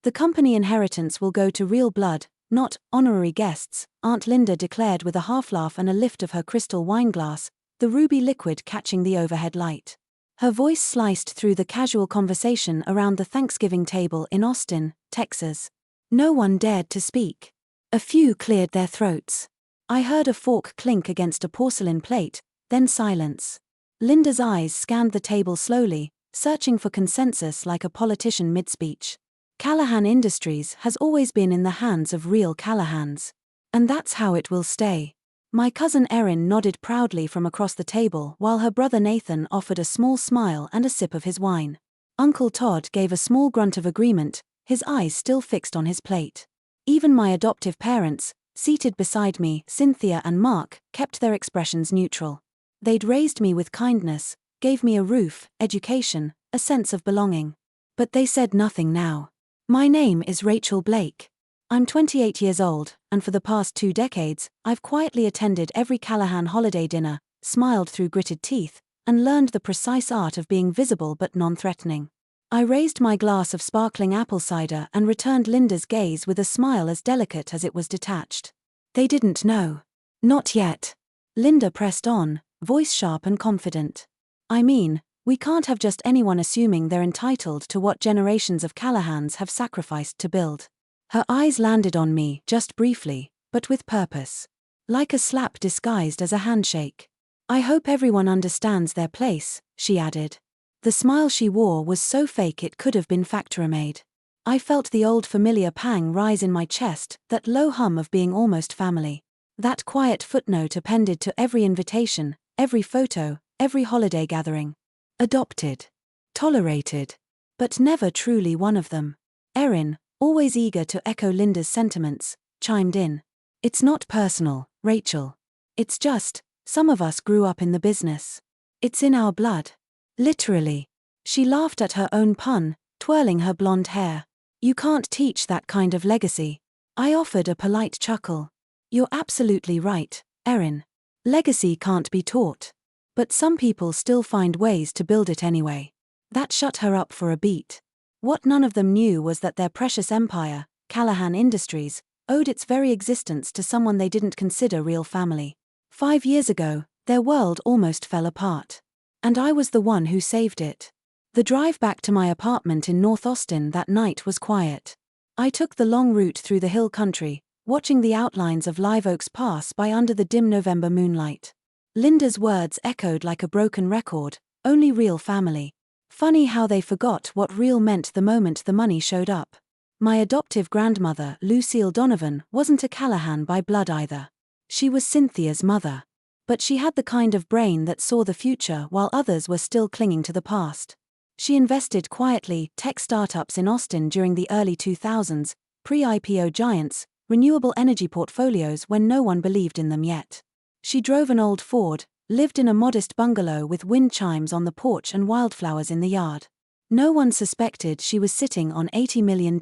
The company inheritance will go to real blood, not honorary guests, Aunt Linda declared with a half-laugh and a lift of her crystal wineglass, the ruby liquid catching the overhead light. Her voice sliced through the casual conversation around the Thanksgiving table in Austin, Texas. No one dared to speak. A few cleared their throats. I heard a fork clink against a porcelain plate, then silence. Linda's eyes scanned the table slowly, searching for consensus like a politician mid-speech. Callahan Industries has always been in the hands of real Callahans. And that's how it will stay. My cousin Erin nodded proudly from across the table while her brother Nathan offered a small smile and a sip of his wine. Uncle Todd gave a small grunt of agreement, his eyes still fixed on his plate. Even my adoptive parents, seated beside me, Cynthia and Mark, kept their expressions neutral. They'd raised me with kindness, gave me a roof, education, a sense of belonging. But they said nothing now. My name is Rachel Blake. I'm 28 years old, and for the past 2 decades, I've quietly attended every Callahan holiday dinner, smiled through gritted teeth, and learned the precise art of being visible but non-threatening. I raised my glass of sparkling apple cider and returned Linda's gaze with a smile as delicate as it was detached. They didn't know. Not yet. Linda pressed on, voice sharp and confident. I mean, we can't have just anyone assuming they're entitled to what generations of Callahans have sacrificed to build. Her eyes landed on me, just briefly, but with purpose. Like a slap disguised as a handshake. I hope everyone understands their place, she added. The smile she wore was so fake it could have been factory-made. I felt the old familiar pang rise in my chest, that low hum of being almost family. That quiet footnote appended to every invitation, every photo, every holiday gathering. Adopted. Tolerated. But never truly one of them. Erin, always eager to echo Linda's sentiments, chimed in. It's not personal, Rachel. It's just, some of us grew up in the business. It's in our blood. Literally. She laughed at her own pun, twirling her blonde hair. You can't teach that kind of legacy. I offered a polite chuckle. You're absolutely right, Erin. Legacy can't be taught. But some people still find ways to build it anyway. That shut her up for a beat. What none of them knew was that their precious empire, Callahan Industries, owed its very existence to someone they didn't consider real family. 5 years ago, their world almost fell apart. And I was the one who saved it. The drive back to my apartment in North Austin that night was quiet. I took the long route through the hill country, watching the outlines of live oaks pass by under the dim November moonlight. Linda's words echoed like a broken record, only real family. Funny how they forgot what real meant the moment the money showed up. My adoptive grandmother, Lucille Donovan, wasn't a Callahan by blood either. She was Cynthia's mother. But she had the kind of brain that saw the future while others were still clinging to the past. She invested quietly, tech startups in Austin during the early 2000s, pre-IPO giants, renewable energy portfolios when no one believed in them yet. She drove an old Ford, lived in a modest bungalow with wind chimes on the porch and wildflowers in the yard. No one suspected she was sitting on $80 million.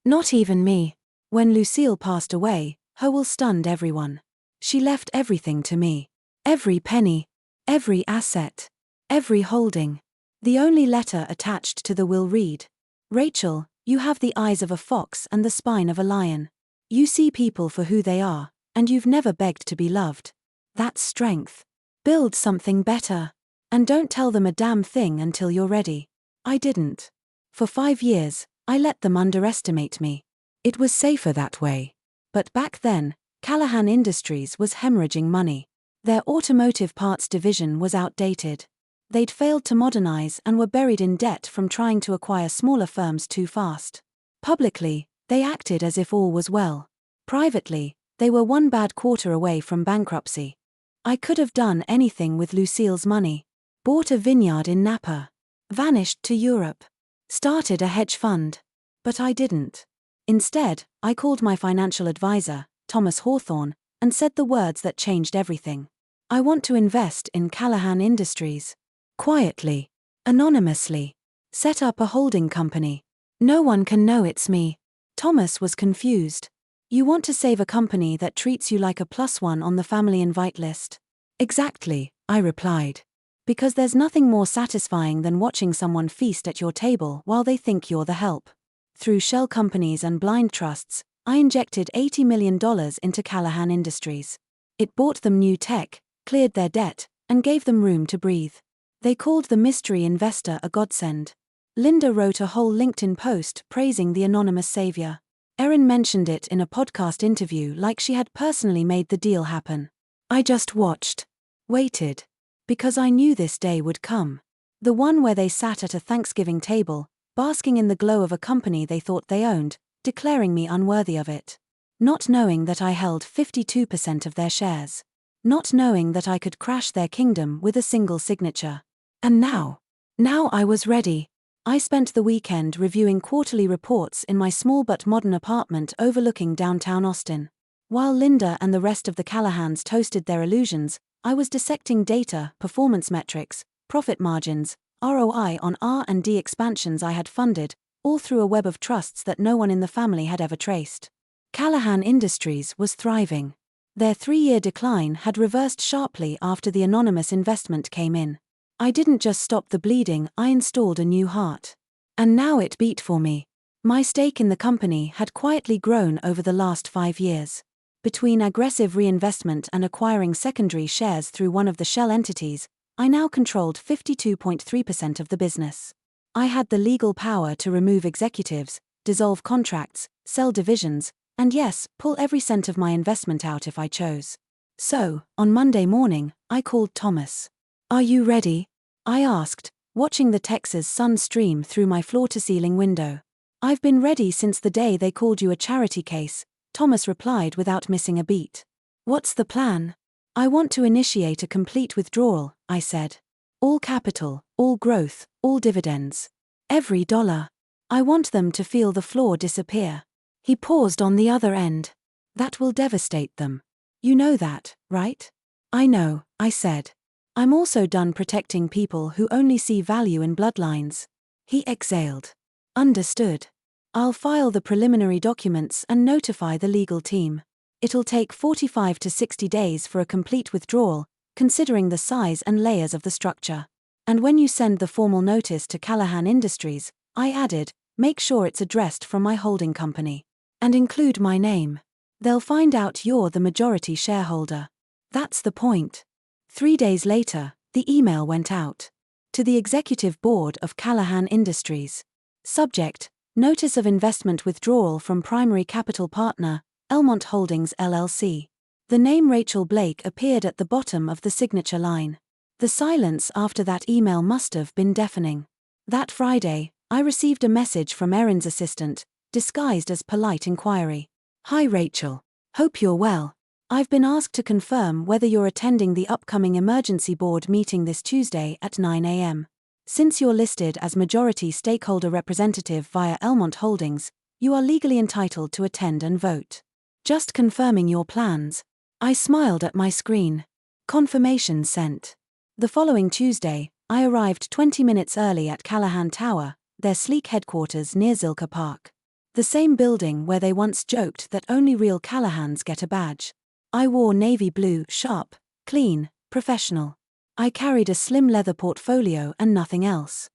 Not even me. When Lucille passed away, her will stunned everyone. She left everything to me. Every penny. Every asset. Every holding. The only letter attached to the will read, Rachel, you have the eyes of a fox and the spine of a lion. You see people for who they are, and you've never begged to be loved. That's strength. Build something better. And don't tell them a damn thing until you're ready. I didn't. For 5 years, I let them underestimate me. It was safer that way. But back then, Callahan Industries was hemorrhaging money. Their automotive parts division was outdated. They'd failed to modernize and were buried in debt from trying to acquire smaller firms too fast. Publicly, they acted as if all was well. Privately, they were one bad quarter away from bankruptcy. I could have done anything with Lucille's money. Bought a vineyard in Napa. Vanished to Europe. Started a hedge fund. But I didn't. Instead, I called my financial advisor, Thomas Hawthorne, and said the words that changed everything. I want to invest in Callahan Industries. Quietly. Anonymously. Set up a holding company. No one can know it's me. Thomas was confused. You want to save a company that treats you like a +1 on the family invite list? Exactly, I replied. Because there's nothing more satisfying than watching someone feast at your table while they think you're the help. Through shell companies and blind trusts, I injected $80 million into Callahan Industries. It bought them new tech, cleared their debt, and gave them room to breathe. They called the mystery investor a godsend. Linda wrote a whole LinkedIn post praising the anonymous savior. Erin mentioned it in a podcast interview like she had personally made the deal happen. I just watched. Waited. Because I knew this day would come. The one where they sat at a Thanksgiving table, basking in the glow of a company they thought they owned, declaring me unworthy of it. Not knowing that I held 52% of their shares. Not knowing that I could crash their kingdom with a single signature. And now I was ready. I spent the weekend reviewing quarterly reports in my small but modern apartment overlooking downtown Austin. While Linda and the rest of the Callahans toasted their illusions, I was dissecting data, performance metrics, profit margins, ROI on R&D expansions I had funded, all through a web of trusts that no one in the family had ever traced. Callahan Industries was thriving. Their 3-year decline had reversed sharply after the anonymous investment came in. I didn't just stop the bleeding, I installed a new heart. And now it beat for me. My stake in the company had quietly grown over the last 5 years. Between aggressive reinvestment and acquiring secondary shares through one of the shell entities, I now controlled 52.3% of the business. I had the legal power to remove executives, dissolve contracts, sell divisions, and yes, pull every cent of my investment out if I chose. So, on Monday morning, I called Thomas. "Are you ready?" I asked, watching the Texas sun stream through my floor-to-ceiling window. "I've been ready since the day they called you a charity case," Thomas replied without missing a beat. "What's the plan?" "I want to initiate a complete withdrawal," I said. "All capital, all growth, all dividends. Every dollar. I want them to feel the floor disappear." He paused on the other end. "That will devastate them. You know that, right?" "I know," I said. "I'm also done protecting people who only see value in bloodlines." He exhaled. "Understood. I'll file the preliminary documents and notify the legal team. It'll take 45 to 60 days for a complete withdrawal, considering the size and layers of the structure. And when you send the formal notice to Callahan Industries," I added, "make sure it's addressed from my holding company. And include my name. They'll find out you're the majority shareholder. That's the point." 3 days later, the email went out. To the executive board of Callahan Industries. Subject: Notice of investment withdrawal from primary capital partner, Elmont Holdings LLC. The name Rachel Blake appeared at the bottom of the signature line. The silence after that email must have been deafening. That Friday, I received a message from Erin's assistant, disguised as polite inquiry. "Hi Rachel. Hope you're well. I've been asked to confirm whether you're attending the upcoming emergency board meeting this Tuesday at 9 a.m. Since you're listed as majority stakeholder representative via Elmont Holdings, you are legally entitled to attend and vote. Just confirming your plans." I smiled at my screen. Confirmation sent. The following Tuesday, I arrived 20 minutes early at Callahan Tower, their sleek headquarters near Zilker Park. The same building where they once joked that only real Callahans get a badge. I wore navy blue, sharp, clean, professional. I carried a slim leather portfolio and nothing else.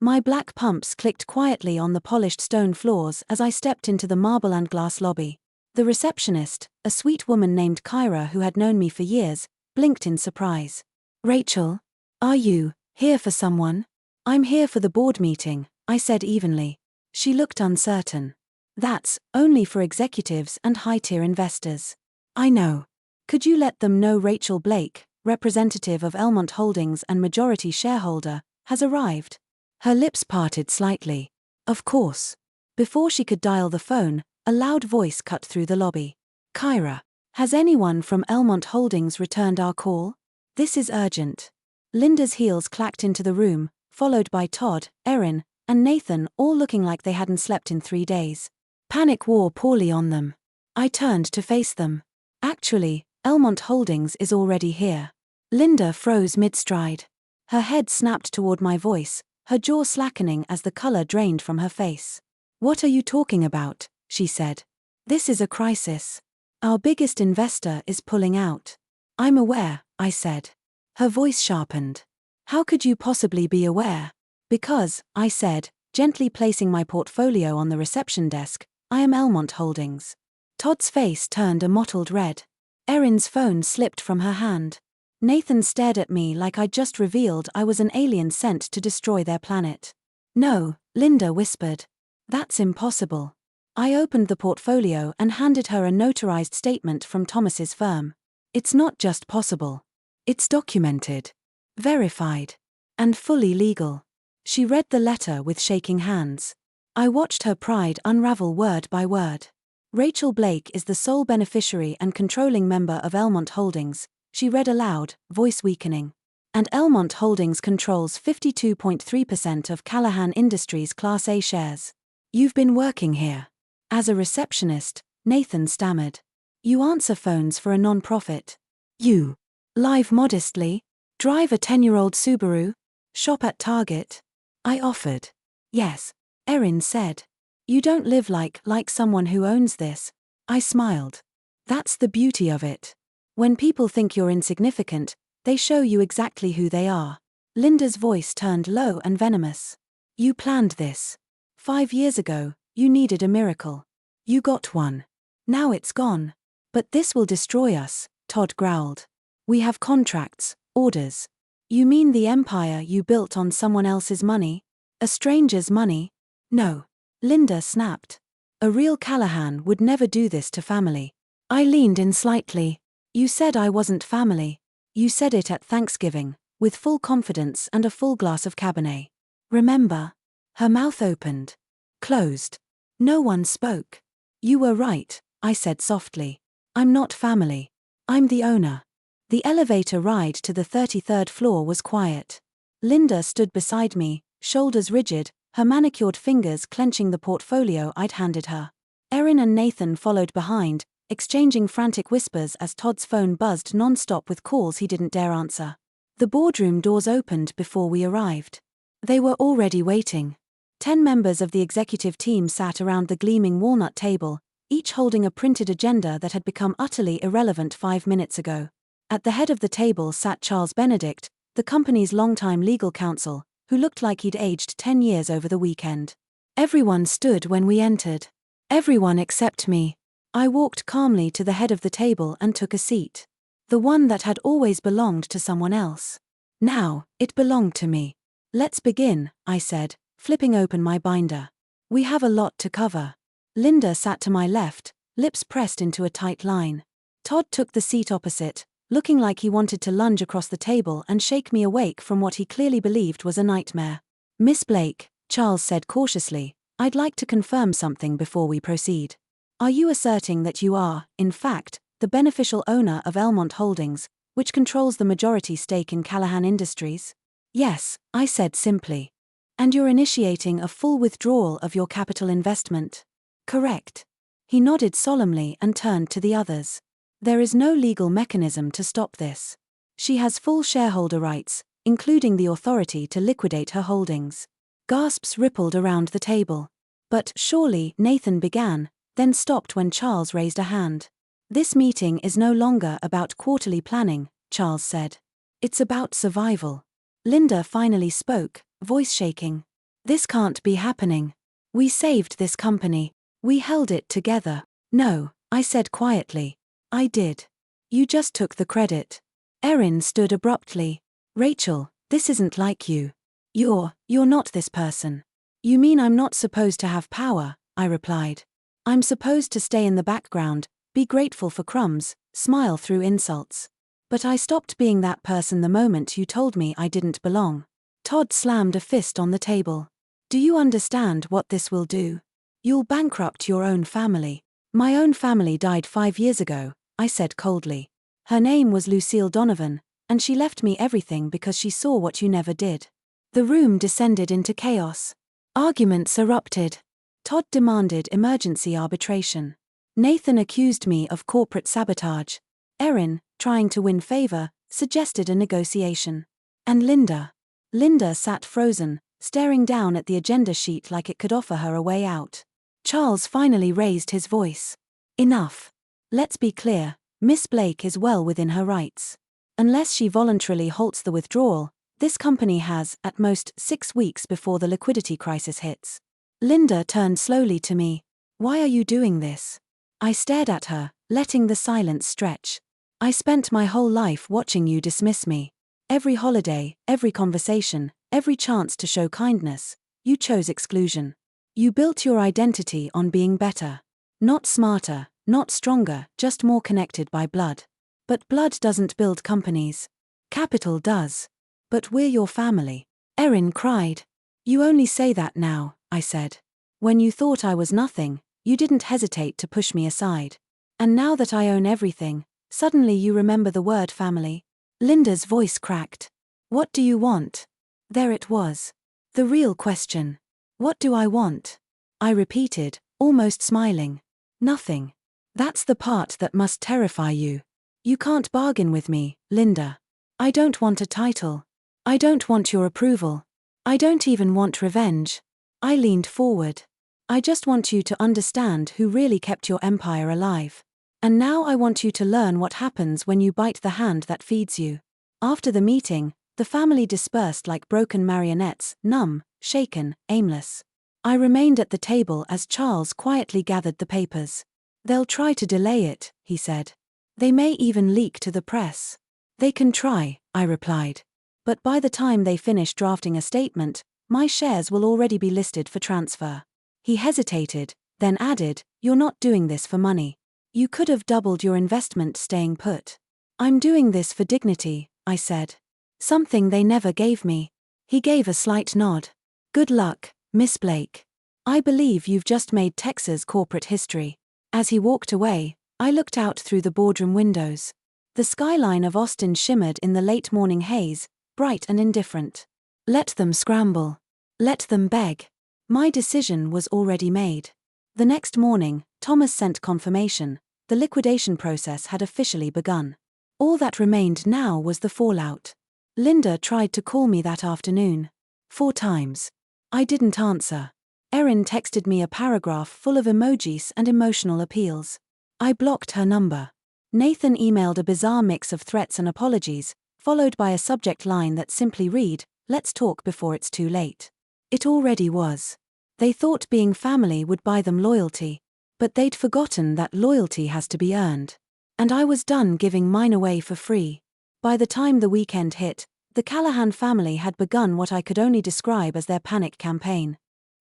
My black pumps clicked quietly on the polished stone floors as I stepped into the marble and glass lobby. The receptionist, a sweet woman named Kyra who had known me for years, blinked in surprise. "Rachel? Are you here for someone?" "I'm here for the board meeting," I said evenly. She looked uncertain. "That's only for executives and high-tier investors." "I know. Could you let them know Rachel Blake, representative of Elmont Holdings and majority shareholder, has arrived?" Her lips parted slightly. "Of course." Before she could dial the phone, a loud voice cut through the lobby. "Kyra, has anyone from Elmont Holdings returned our call? This is urgent." Linda's heels clacked into the room, followed by Todd, Erin, and Nathan, all looking like they hadn't slept in 3 days. Panic wore poorly on them. I turned to face them. "Actually, Elmont Holdings is already here." Linda froze mid-stride. Her head snapped toward my voice, her jaw slackening as the color drained from her face. "What are you talking about?" she said. "This is a crisis. Our biggest investor is pulling out." "I'm aware," I said. Her voice sharpened. "How could you possibly be aware?" "Because," I said, gently placing my portfolio on the reception desk. I am Elmont Holdings. Todd's face turned a mottled red. Erin's phone slipped from her hand. Nathan stared at me like I'd just revealed I was an alien sent to destroy their planet. No, Linda whispered. That's impossible. I opened the portfolio and handed her a notarized statement from Thomas's firm. It's not just possible. It's documented, verified, and fully legal. She read the letter with shaking hands. I watched her pride unravel word by word. Rachel Blake is the sole beneficiary and controlling member of Elmont Holdings, she read aloud, voice weakening. And Elmont Holdings controls 52.3% of Callahan Industries Class A shares. You've been working here. As a receptionist, Nathan stammered. You answer phones for a non-profit. You live modestly, drive a 10-year-old Subaru, shop at Target. I offered. Yes, Erin said. You don't live like someone who owns this. I smiled. That's the beauty of it. When people think you're insignificant, they show you exactly who they are. Linda's voice turned low and venomous. You planned this. 5 years ago, you needed a miracle. You got one. Now it's gone. But this will destroy us, Todd growled. We have contracts, orders. You mean the empire you built on someone else's money? A stranger's money? No. Linda snapped. A real Callahan would never do this to family. I leaned in slightly. You said I wasn't family. You said it at Thanksgiving, with full confidence and a full glass of Cabernet. Remember? Her mouth opened. Closed. No one spoke. You were right, I said softly. I'm not family. I'm the owner. The elevator ride to the 33rd floor was quiet. Linda stood beside me, shoulders rigid, her manicured fingers clenching the portfolio I'd handed her. Erin and Nathan followed behind, exchanging frantic whispers as Todd's phone buzzed non-stop with calls he didn't dare answer. The boardroom doors opened before we arrived. They were already waiting. 10 members of the executive team sat around the gleaming walnut table, each holding a printed agenda that had become utterly irrelevant 5 minutes ago. At the head of the table sat Charles Benedict, the company's longtime legal counsel, who looked like he'd aged 10 years over the weekend. Everyone stood when we entered. Everyone except me. I walked calmly to the head of the table and took a seat. The one that had always belonged to someone else. Now, it belonged to me. Let's begin, I said, flipping open my binder. We have a lot to cover. Linda sat to my left, lips pressed into a tight line. Todd took the seat opposite, looking like he wanted to lunge across the table and shake me awake from what he clearly believed was a nightmare. Miss Blake, Charles said cautiously, I'd like to confirm something before we proceed. Are you asserting that you are, in fact, the beneficial owner of Elmont Holdings, which controls the majority stake in Callahan Industries? Yes, I said simply. And you're initiating a full withdrawal of your capital investment? Correct. He nodded solemnly and turned to the others. There is no legal mechanism to stop this. She has full shareholder rights, including the authority to liquidate her holdings. Gasps rippled around the table. But surely, Nathan began, then stopped when Charles raised a hand. This meeting is no longer about quarterly planning, Charles said. It's about survival. Linda finally spoke, voice shaking. This can't be happening. We saved this company. We held it together. No, I said quietly. I did. You just took the credit. Erin stood abruptly. Rachel, this isn't like you. You're not this person. You mean I'm not supposed to have power, I replied. I'm supposed to stay in the background, be grateful for crumbs, smile through insults. But I stopped being that person the moment you told me I didn't belong. Todd slammed a fist on the table. Do you understand what this will do? You'll bankrupt your own family. My own family died 5 years ago, I said coldly. Her name was Lucille Donovan, and she left me everything because she saw what you never did. The room descended into chaos. Arguments erupted. Todd demanded emergency arbitration. Nathan accused me of corporate sabotage. Erin, trying to win favor, suggested a negotiation. And Linda sat frozen, staring down at the agenda sheet like it could offer her a way out. Charles finally raised his voice. Enough. Let's be clear, Miss Blake is well within her rights. Unless she voluntarily halts the withdrawal, This company has, at most, 6 weeks before the liquidity crisis hits. Linda turned slowly to me. Why are you doing this? I stared at her, letting the silence stretch. I spent my whole life watching you dismiss me. Every holiday, every conversation, every chance to show kindness, you chose exclusion. You built your identity on being better. Not smarter, not stronger, just more connected by blood. But blood doesn't build companies. Capital does. But we're your family. Erin cried. You only say that now, I said. When you thought I was nothing, you didn't hesitate to push me aside. And now that I own everything, suddenly you remember the word family. Linda's voice cracked. What do you want? There it was. The real question. What do I want? I repeated, almost smiling. Nothing. That's the part that must terrify you. You can't bargain with me, Linda. I don't want a title. I don't want your approval. I don't even want revenge. I leaned forward. I just want you to understand who really kept your empire alive. And now I want you to learn what happens when you bite the hand that feeds you. After the meeting, the family dispersed like broken marionettes, numb, shaken, aimless. I remained at the table as Charles quietly gathered the papers. They'll try to delay it, he said. They may even leak to the press. They can try, I replied. But by the time they finish drafting a statement, my shares will already be listed for transfer. He hesitated, then added, You're not doing this for money. You could have doubled your investment staying put. I'm doing this for dignity, I said. Something they never gave me. He gave a slight nod. Good luck, Miss Blake. I believe you've just made Texas corporate history. As he walked away, I looked out through the boardroom windows. The skyline of Austin shimmered in the late morning haze, bright and indifferent. Let them scramble. Let them beg. My decision was already made. The next morning, Thomas sent confirmation. The liquidation process had officially begun. All that remained now was the fallout. Linda tried to call me that afternoon. 4 times. I didn't answer. Erin texted me a paragraph full of emojis and emotional appeals. I blocked her number. Nathan emailed a bizarre mix of threats and apologies, followed by a subject line that simply read, Let's talk before it's too late. It already was. They thought being family would buy them loyalty. But they'd forgotten that loyalty has to be earned. And I was done giving mine away for free. By the time the weekend hit, the Callahan family had begun what I could only describe as their panic campaign.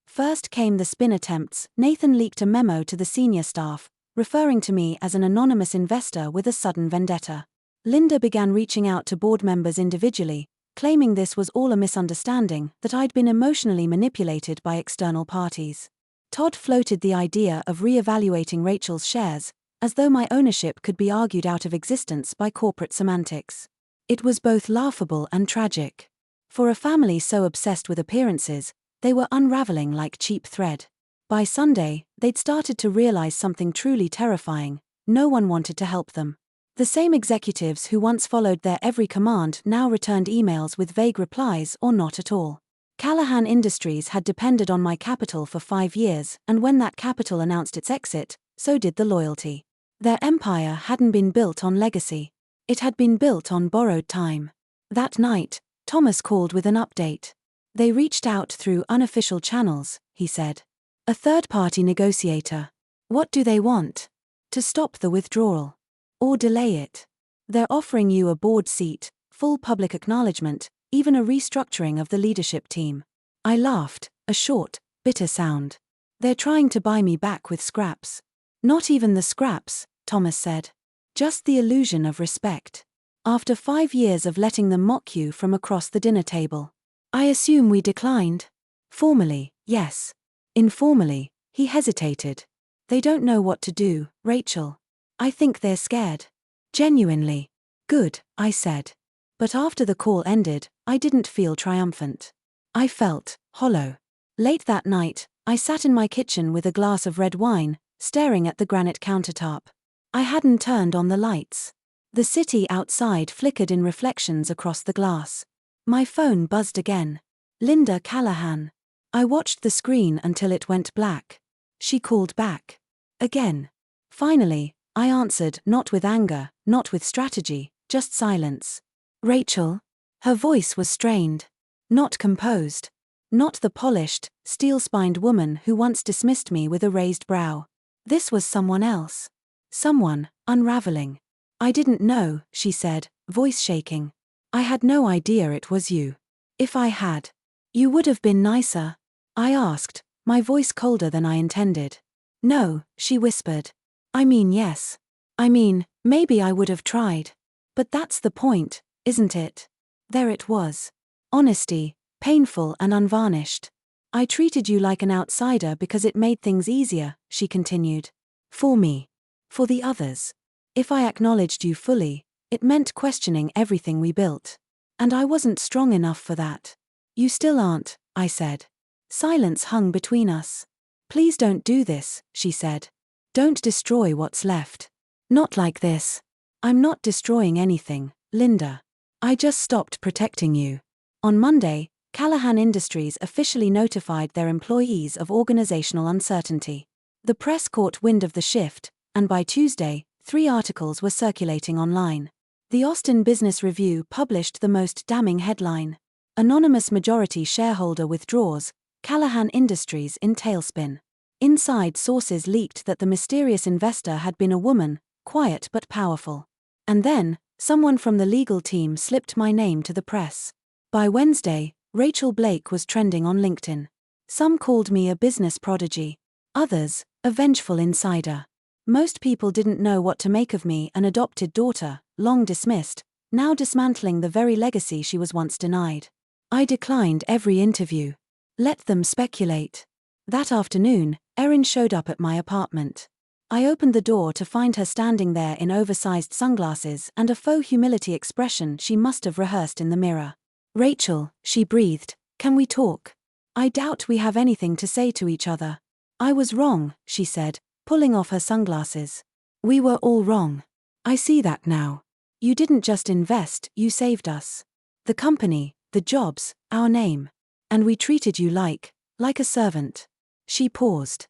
First came the spin attempts. Nathan leaked a memo to the senior staff, referring to me as an anonymous investor with a sudden vendetta. Linda began reaching out to board members individually, claiming this was all a misunderstanding, that I'd been emotionally manipulated by external parties. Todd floated the idea of re-evaluating Rachel's shares, as though my ownership could be argued out of existence by corporate semantics. It was both laughable and tragic. For a family so obsessed with appearances, they were unraveling like cheap thread. By Sunday, they'd started to realize something truly terrifying. No one wanted to help them. The same executives who once followed their every command now returned emails with vague replies or not at all. Callahan Industries had depended on my capital for 5 years, and when that capital announced its exit, so did the loyalty. Their empire hadn't been built on legacy. It had been built on borrowed time. That night, Thomas called with an update. They reached out through unofficial channels, he said. A third-party negotiator. What do they want? To stop the withdrawal. Or delay it. They're offering you a board seat, full public acknowledgement, even a restructuring of the leadership team. I laughed, a short, bitter sound. They're trying to buy me back with scraps. Not even the scraps, Thomas said. Just the illusion of respect. After 5 years of letting them mock you from across the dinner table. I assume we declined? Formally, yes. Informally, he hesitated. They don't know what to do, Rachel. I think they're scared. Genuinely. Good, I said. But after the call ended, I didn't feel triumphant. I felt hollow. Late that night, I sat in my kitchen with a glass of red wine, staring at the granite countertop. I hadn't turned on the lights. The city outside flickered in reflections across the glass. My phone buzzed again. Linda Callahan. I watched the screen until it went black. She called back. Again. Finally, I answered, not with anger, not with strategy, just silence. Rachel? Her voice was strained. Not composed. Not the polished, steel-spined woman who once dismissed me with a raised brow. This was someone else. Someone, unraveling. I didn't know, she said, voice shaking. I had no idea it was you. If I had. You would have been nicer? I asked, my voice colder than I intended. No, she whispered. I mean yes. I mean, maybe I would have tried. But that's the point, isn't it? There it was. Honesty, painful and unvarnished. I treated you like an outsider because it made things easier, she continued. For me. For the others. If I acknowledged you fully, it meant questioning everything we built. And I wasn't strong enough for that. You still aren't, I said. Silence hung between us. Please don't do this, she said. Don't destroy what's left. Not like this. I'm not destroying anything, Linda. I just stopped protecting you. On Monday, Callahan Industries officially notified their employees of organizational uncertainty. The press caught wind of the shift, and by Tuesday, 3 articles were circulating online. The Austin Business Review published the most damning headline. Anonymous majority shareholder withdraws, Callahan Industries in tailspin. Inside sources leaked that the mysterious investor had been a woman, quiet but powerful. And then, someone from the legal team slipped my name to the press. By Wednesday, Rachel Blake was trending on LinkedIn. Some called me a business prodigy. Others, a vengeful insider. Most people didn't know what to make of me, an adopted daughter, long dismissed, now dismantling the very legacy she was once denied. I declined every interview. Let them speculate. That afternoon, Erin showed up at my apartment. I opened the door to find her standing there in oversized sunglasses and a faux humility expression she must have rehearsed in the mirror. Rachel, she breathed, can we talk? I doubt we have anything to say to each other. I was wrong, she said, pulling off her sunglasses. We were all wrong. I see that now. You didn't just invest, you saved us. The company, the jobs, our name. And we treated you like a servant. She paused.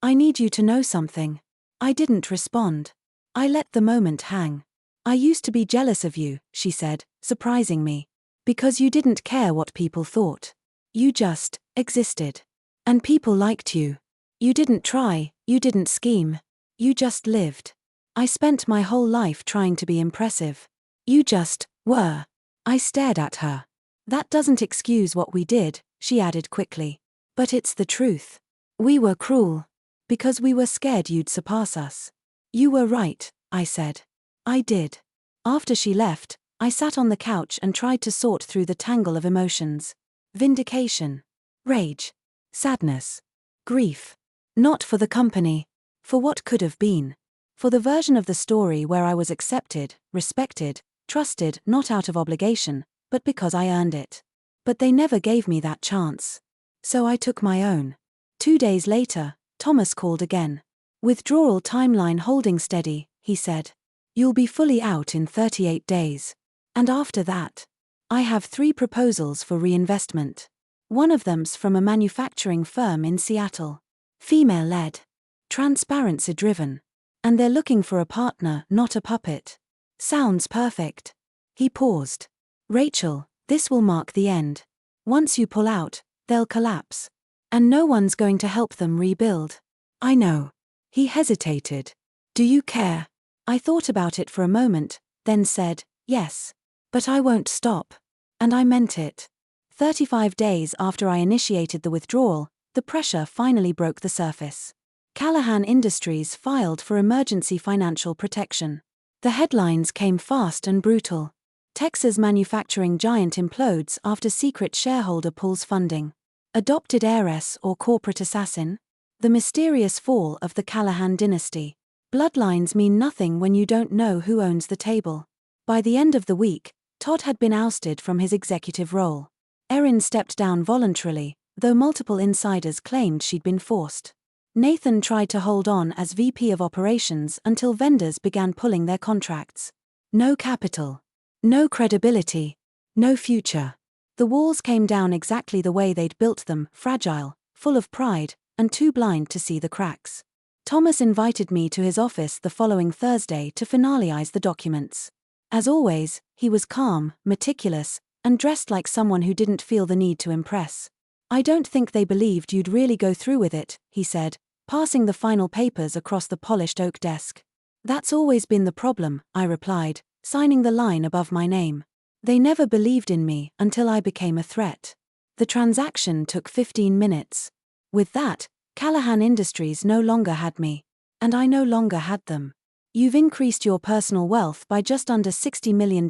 I need you to know something. I didn't respond. I let the moment hang. I used to be jealous of you, she said, surprising me. Because you didn't care what people thought. You just existed. And people liked you. You didn't try, you didn't scheme. You just lived. I spent my whole life trying to be impressive. You just were. I stared at her. That doesn't excuse what we did, she added quickly. But it's the truth. We were cruel. Because we were scared you'd surpass us. You were right, I said. I did. After she left, I sat on the couch and tried to sort through the tangle of emotions. Vindication. Rage. Sadness. Grief. Not for the company. For what could have been. For the version of the story where I was accepted, respected, trusted not out of obligation, but because I earned it. But they never gave me that chance. So I took my own. 2 days later, Thomas called again. Withdrawal timeline holding steady, he said. You'll be fully out in 38 days. And after that, I have 3 proposals for reinvestment. One of them's from a manufacturing firm in Seattle. Female-led. Transparency-driven. And they're looking for a partner, not a puppet. Sounds perfect. He paused. Rachel, this will mark the end. Once you pull out, they'll collapse. And no one's going to help them rebuild. I know. He hesitated. Do you care? I thought about it for a moment, then said, yes. But I won't stop. And I meant it. 35 days after I initiated the withdrawal, the pressure finally broke the surface. Callahan Industries filed for emergency financial protection. The headlines came fast and brutal. Texas manufacturing giant implodes after secret shareholder pulls funding. Adopted heiress or corporate assassin? The mysterious fall of the Callahan dynasty. Bloodlines mean nothing when you don't know who owns the table. By the end of the week, Todd had been ousted from his executive role. Erin stepped down voluntarily, though multiple insiders claimed she'd been forced. Nathan tried to hold on as VP of operations until vendors began pulling their contracts. No capital. No credibility. No future. The walls came down exactly the way they'd built them, fragile, full of pride, and too blind to see the cracks. Thomas invited me to his office the following Thursday to finalize the documents. As always, he was calm, meticulous, and dressed like someone who didn't feel the need to impress. "I don't think they believed you'd really go through with it," he said, passing the final papers across the polished oak desk. "That's always been the problem," I replied, signing the line above my name. "They never believed in me until I became a threat." The transaction took 15 minutes. With that, Callahan Industries no longer had me. And I no longer had them. "You've increased your personal wealth by just under $60 million,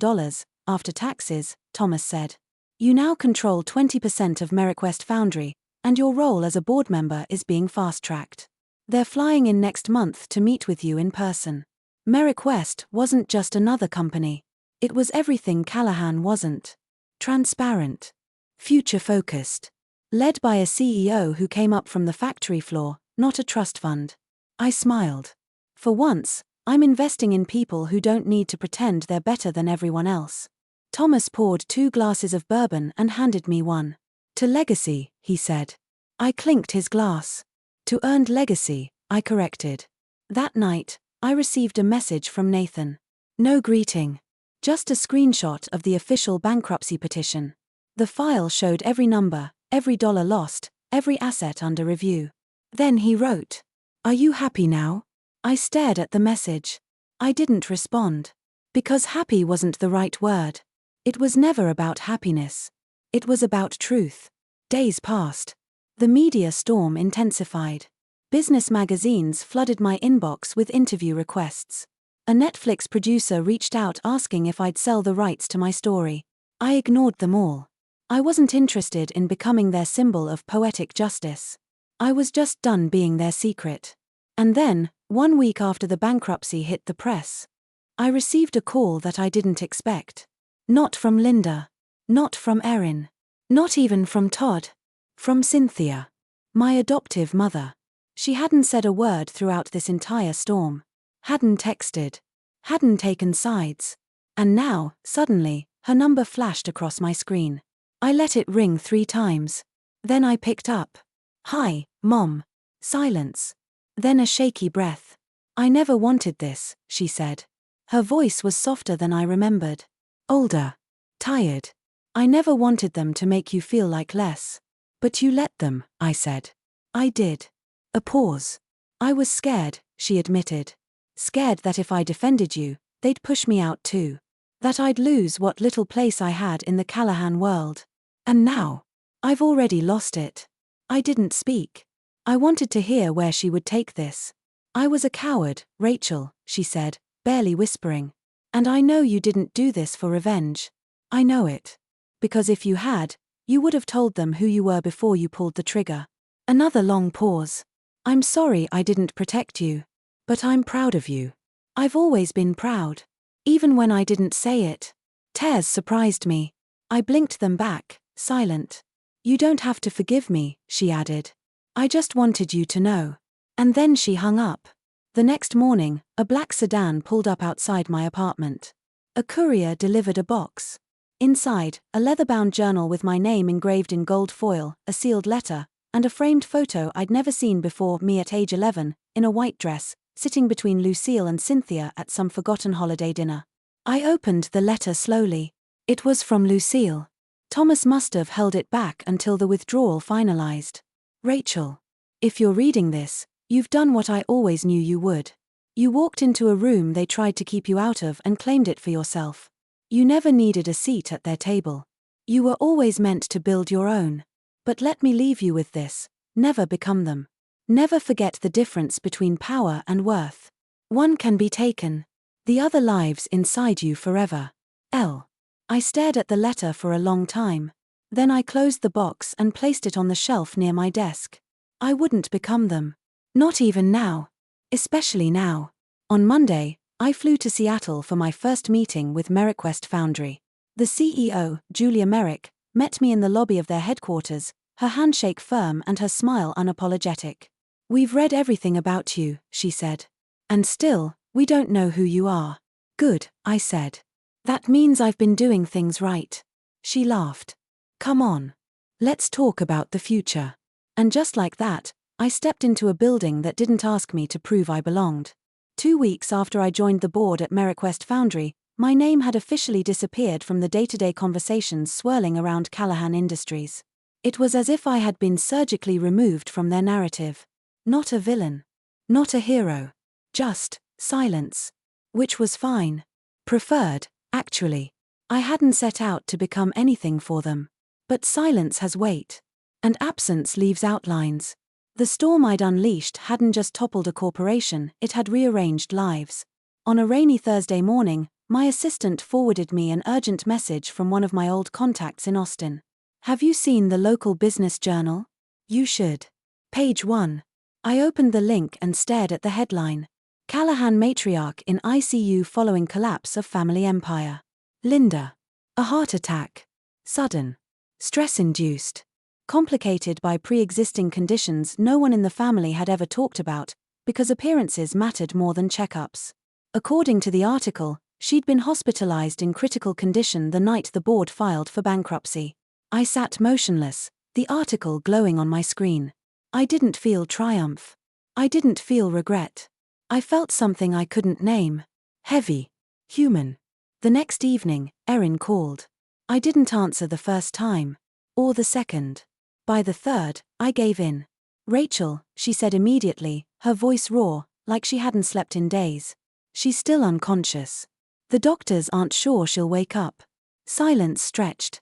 after taxes," Thomas said. "You now control 20% of MerrickWest Foundry, and your role as a board member is being fast-tracked. They're flying in next month to meet with you in person." MerrickWest wasn't just another company. It was everything Callahan wasn't. Transparent. Future-focused. Led by a CEO who came up from the factory floor, not a trust fund. I smiled. For once, I'm investing in people who don't need to pretend they're better than everyone else. Thomas poured 2 glasses of bourbon and handed me one. "To legacy," he said. I clinked his glass. "To earned legacy," I corrected. That night, I received a message from Nathan. No greeting. Just a screenshot of the official bankruptcy petition. The file showed every number, every dollar lost, every asset under review. Then he wrote, "Are you happy now?" I stared at the message. I didn't respond. Because happy wasn't the right word. It was never about happiness. It was about truth. Days passed. The media storm intensified. Business magazines flooded my inbox with interview requests. A Netflix producer reached out asking if I'd sell the rights to my story. I ignored them all. I wasn't interested in becoming their symbol of poetic justice. I was just done being their secret. And then, 1 week after the bankruptcy hit the press, I received a call that I didn't expect. Not from Linda. Not from Erin. Not even from Todd. From Cynthia. My adoptive mother. She hadn't said a word throughout this entire storm. Hadn't texted. Hadn't taken sides. And now, suddenly, her number flashed across my screen. I let it ring 3 times. Then I picked up. "Hi, Mom." Silence. Then a shaky breath. "I never wanted this," she said. Her voice was softer than I remembered. Older. Tired. "I never wanted them to make you feel like less. But you let them," I said. "I did." A pause. "I was scared," she admitted. "Scared that if I defended you, they'd push me out too. That I'd lose what little place I had in the Callahan world. And now, I've already lost it." I didn't speak. I wanted to hear where she would take this. "I was a coward, Rachel," she said, barely whispering. "And I know you didn't do this for revenge. I know it. Because if you had, you would have told them who you were before you pulled the trigger." Another long pause. "I'm sorry I didn't protect you. But I'm proud of you. I've always been proud. Even when I didn't say it." Tears surprised me. I blinked them back, silent. "You don't have to forgive me," she added. "I just wanted you to know." And then she hung up. The next morning, a black sedan pulled up outside my apartment. A courier delivered a box. Inside, a leather-bound journal with my name engraved in gold foil, a sealed letter, and a framed photo I'd never seen before, me at age 11, in a white dress, sitting between Lucille and Cynthia at some forgotten holiday dinner. I opened the letter slowly. It was from Lucille. Thomas must have held it back until the withdrawal finalized. "Rachel, if you're reading this, you've done what I always knew you would. You walked into a room they tried to keep you out of and claimed it for yourself. You never needed a seat at their table. You were always meant to build your own. But let me leave you with this: never become them. Never forget the difference between power and worth. One can be taken. The other lives inside you forever. L." I stared at the letter for a long time. Then I closed the box and placed it on the shelf near my desk. I wouldn't become them. Not even now. Especially now. On Monday, I flew to Seattle for my first meeting with MerrickWest Foundry. The CEO, Julia Merrick, met me in the lobby of their headquarters, her handshake firm and her smile unapologetic. "We've read everything about you," she said. "And still, we don't know who you are." "Good," I said. "That means I've been doing things right." She laughed. "Come on. Let's talk about the future." And just like that, I stepped into a building that didn't ask me to prove I belonged. 2 weeks after I joined the board at MerrickWest Foundry, My name had officially disappeared from the day-to-day conversations swirling around Callahan Industries. It was as if I had been surgically removed from their narrative. Not a villain. Not a hero. Just silence. Which was fine. Preferred, actually. I hadn't set out to become anything for them. But silence has weight. And absence leaves outlines. The storm I'd unleashed hadn't just toppled a corporation, it had rearranged lives. On a rainy Thursday morning, my assistant forwarded me an urgent message from one of my old contacts in Austin. Have you seen the local business journal? You should. Page 1. I opened the link and stared at the headline. Callahan matriarch in ICU following collapse of family empire. Linda. A heart attack. Sudden. Stress-induced. Complicated by pre-existing conditions no one in the family had ever talked about, because appearances mattered more than checkups. According to the article, she'd been hospitalized in critical condition the night the board filed for bankruptcy. I sat motionless, the article glowing on my screen. I didn't feel triumph. I didn't feel regret. I felt something I couldn't name. Heavy. Human. The next evening, Erin called. I didn't answer the first time. Or the second. By the third, I gave in. Rachel, she said immediately, her voice raw, like she hadn't slept in days. She's still unconscious. The doctors aren't sure she'll wake up. Silence stretched.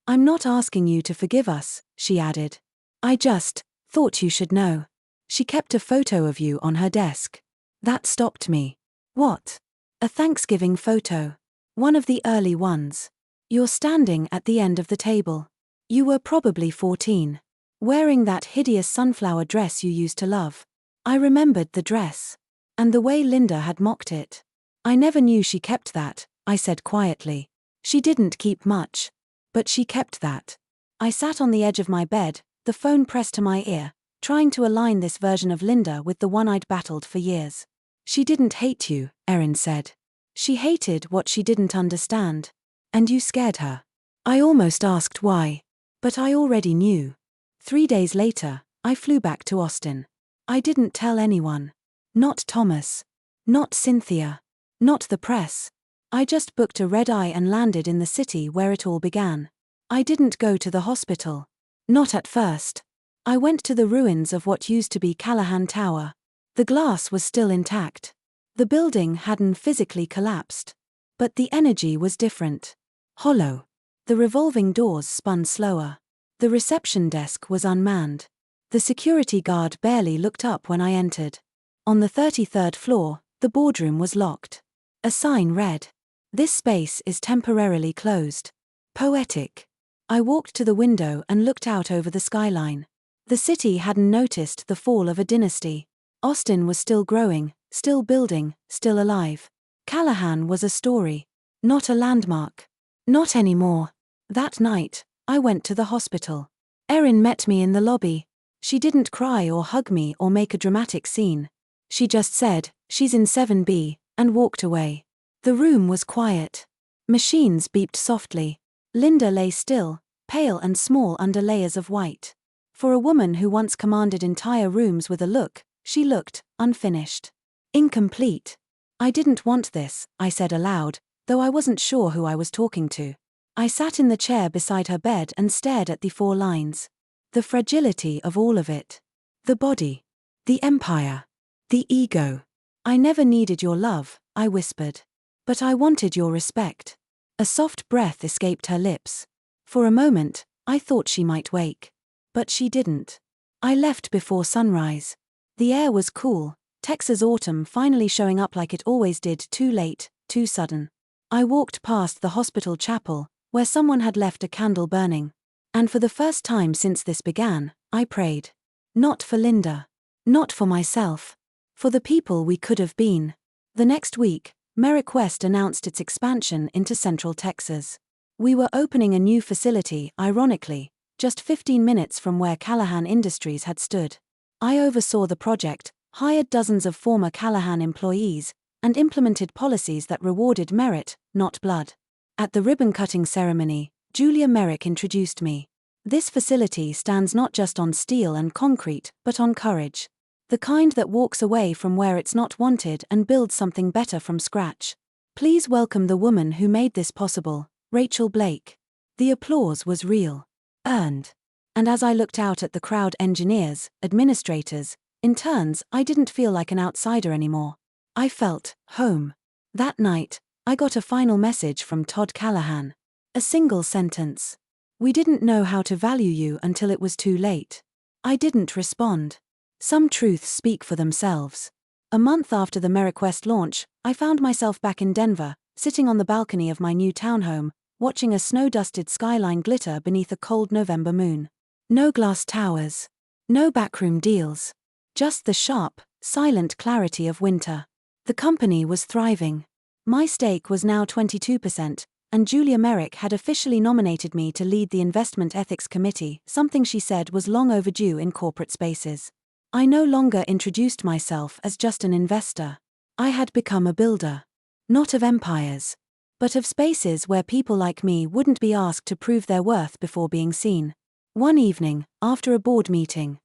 I'm not asking you to forgive us, she added. I just thought you should know. She kept a photo of you on her desk. That stopped me. What? A Thanksgiving photo. One of the early ones. You're standing at the end of the table. You were probably 14. Wearing that hideous sunflower dress you used to love. I remembered the dress. And the way Linda had mocked it. I never knew she kept that, I said quietly. She didn't keep much. But she kept that. I sat on the edge of my bed, the phone pressed to my ear, trying to align this version of Linda with the one I'd battled for years. She didn't hate you, Erin said. She hated what she didn't understand. And you scared her. I almost asked why. But I already knew. 3 days later, I flew back to Austin. I didn't tell anyone. Not Thomas. Not Cynthia. Not the press. I just booked a red-eye and landed in the city where it all began. I didn't go to the hospital. Not at first. I went to the ruins of what used to be Callahan Tower. The glass was still intact. The building hadn't physically collapsed. But the energy was different. Hollow. The revolving doors spun slower. The reception desk was unmanned. The security guard barely looked up when I entered. On the 33rd floor, the boardroom was locked. A sign read, "This space is temporarily closed." Poetic. I walked to the window and looked out over the skyline. The city hadn't noticed the fall of a dynasty. Austin was still growing, still building, still alive. Callahan was a story, not a landmark. Not anymore. That night, I went to the hospital. Erin met me in the lobby. She didn't cry or hug me or make a dramatic scene. She just said, "She's in 7B, and walked away. The room was quiet. Machines beeped softly. Linda lay still, pale and small under layers of white. For a woman who once commanded entire rooms with a look, she looked unfinished. Incomplete. I didn't want this, I said aloud, though I wasn't sure who I was talking to. I sat in the chair beside her bed and stared at the 4 lines. The fragility of all of it. The body. The empire. The ego. I never needed your love, I whispered. But I wanted your respect. A soft breath escaped her lips. For a moment, I thought she might wake. But she didn't. I left before sunrise. The air was cool, Texas autumn finally showing up like it always did, too late, too sudden. I walked past the hospital chapel, where someone had left a candle burning. And for the first time since this began, I prayed. Not for Linda. Not for myself. For the people we could have been. The next week, Merrick West announced its expansion into Central Texas. We were opening a new facility, ironically, just 15 minutes from where Callahan Industries had stood. I oversaw the project, hired dozens of former Callahan employees, and implemented policies that rewarded merit, not blood. At the ribbon-cutting ceremony, Julia Merrick introduced me. This facility stands not just on steel and concrete, but on courage. The kind that walks away from where it's not wanted and builds something better from scratch. Please welcome the woman who made this possible, Rachel Blake. The applause was real. Earned. And as I looked out at the crowd, engineers, administrators, interns, I didn't feel like an outsider anymore. I felt home. That night, I got a final message from Todd Callahan. A single sentence. We didn't know how to value you until it was too late. I didn't respond. Some truths speak for themselves. A month after the MerrickWest launch, I found myself back in Denver, sitting on the balcony of my new townhome, watching a snow-dusted skyline glitter beneath a cold November moon. No glass towers. No backroom deals. Just the sharp, silent clarity of winter. The company was thriving. My stake was now 22%, and Julia Merrick had officially nominated me to lead the Investment Ethics Committee, something she said was long overdue in corporate spaces. I no longer introduced myself as just an investor. I had become a builder. Not of empires, but of spaces where people like me wouldn't be asked to prove their worth before being seen. One evening, after a board meeting,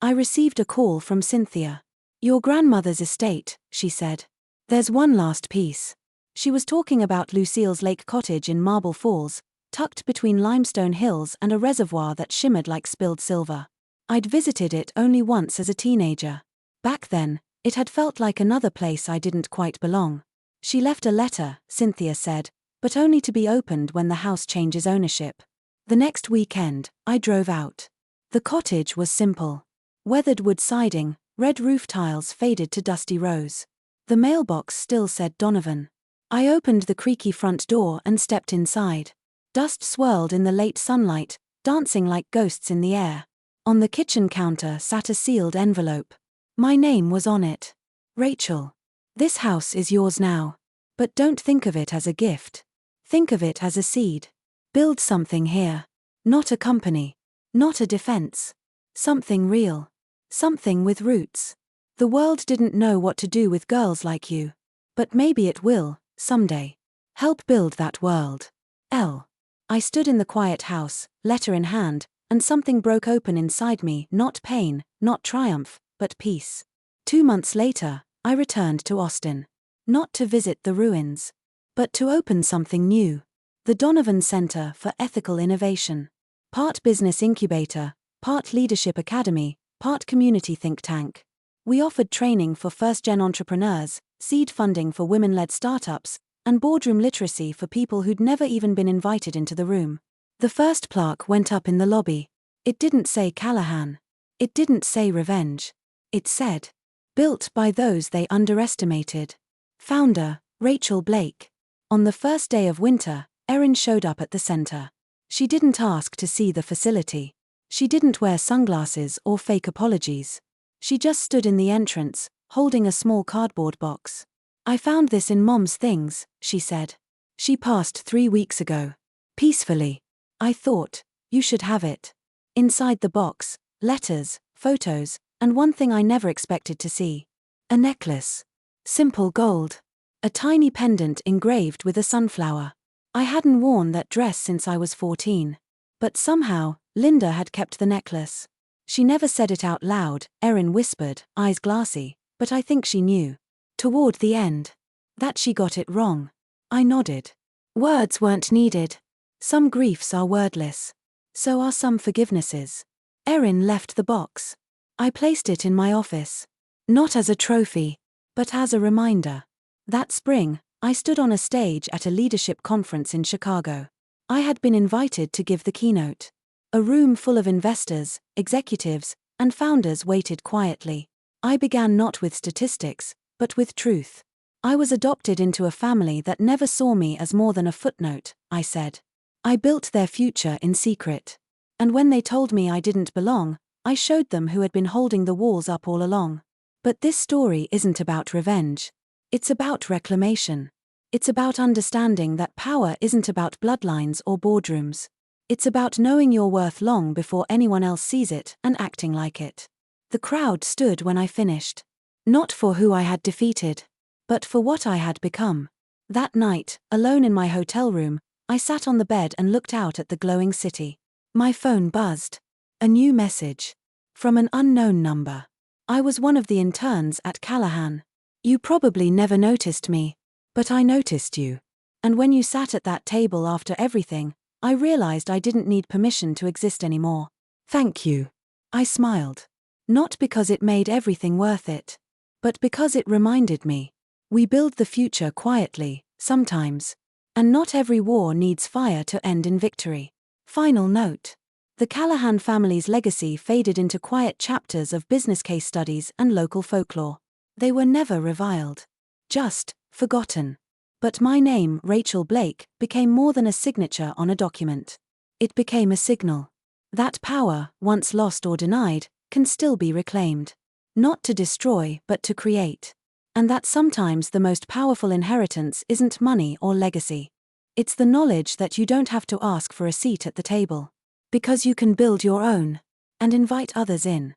I received a call from Cynthia. Your grandmother's estate, she said. There's one last piece. She was talking about Lucille's Lake Cottage in Marble Falls, tucked between limestone hills and a reservoir that shimmered like spilled silver. I'd visited it only once as a teenager. Back then, it had felt like another place I didn't quite belong. She left a letter, Cynthia said, but only to be opened when the house changes ownership. The next weekend, I drove out. The cottage was simple. Weathered wood siding, red roof tiles faded to dusty rose. The mailbox still said Donovan. I opened the creaky front door and stepped inside. Dust swirled in the late sunlight, dancing like ghosts in the air. On the kitchen counter sat a sealed envelope. My name was on it. Rachel. This house is yours now. But don't think of it as a gift. Think of it as a seed. Build something here. Not a company. Not a defense. Something real. Something with roots. The world didn't know what to do with girls like you. But maybe it will, someday. Help build that world. L. I stood in the quiet house, letter in hand, and something broke open inside me, not pain, not triumph, but peace. 2 months later, I returned to Austin. Not to visit the ruins, but to open something new. The Donovan Center for Ethical Innovation. Part business incubator, part leadership academy, part community think tank. We offered training for first-gen entrepreneurs, seed funding for women-led startups, and boardroom literacy for people who'd never even been invited into the room. The first plaque went up in the lobby. It didn't say Callahan. It didn't say Revenge. It said, built by those they underestimated. Founder, Rachel Blake. On the first day of winter, Erin showed up at the center. She didn't ask to see the facility. She didn't wear sunglasses or fake apologies. She just stood in the entrance, holding a small cardboard box. I found this in Mom's things, she said. She passed 3 weeks ago. Peacefully. I thought, you should have it. Inside the box, letters, photos, and one thing I never expected to see. A necklace. Simple gold. A tiny pendant engraved with a sunflower. I hadn't worn that dress since I was 14. But somehow, Linda had kept the necklace. She never said it out loud, Erin whispered, eyes glassy, but I think she knew. Toward the end. That she got it wrong. I nodded. Words weren't needed. Some griefs are wordless. So are some forgivenesses. Erin left the box. I placed it in my office. Not as a trophy, but as a reminder. That spring, I stood on a stage at a leadership conference in Chicago. I had been invited to give the keynote. A room full of investors, executives, and founders waited quietly. I began not with statistics, but with truth. I was adopted into a family that never saw me as more than a footnote, I said. I built their future in secret. And when they told me I didn't belong, I showed them who had been holding the walls up all along. But this story isn't about revenge. It's about reclamation. It's about understanding that power isn't about bloodlines or boardrooms. It's about knowing your worth long before anyone else sees it and acting like it. The crowd stood when I finished. Not for who I had defeated, but for what I had become. That night, alone in my hotel room, I sat on the bed and looked out at the glowing city. My phone buzzed. A new message. From an unknown number. I was one of the interns at Callahan. You probably never noticed me. But I noticed you. And when you sat at that table after everything, I realized I didn't need permission to exist anymore. Thank you. I smiled. Not because it made everything worth it, but because it reminded me. We build the future quietly, sometimes. And not every war needs fire to end in victory. Final note. The Callahan family's legacy faded into quiet chapters of business case studies and local folklore. They were never reviled. Just forgotten. But my name, Rachel Blake, became more than a signature on a document. It became a signal. That power, once lost or denied, can still be reclaimed. Not to destroy, but to create. And that sometimes the most powerful inheritance isn't money or legacy. It's the knowledge that you don't have to ask for a seat at the table. Because you can build your own. And invite others in.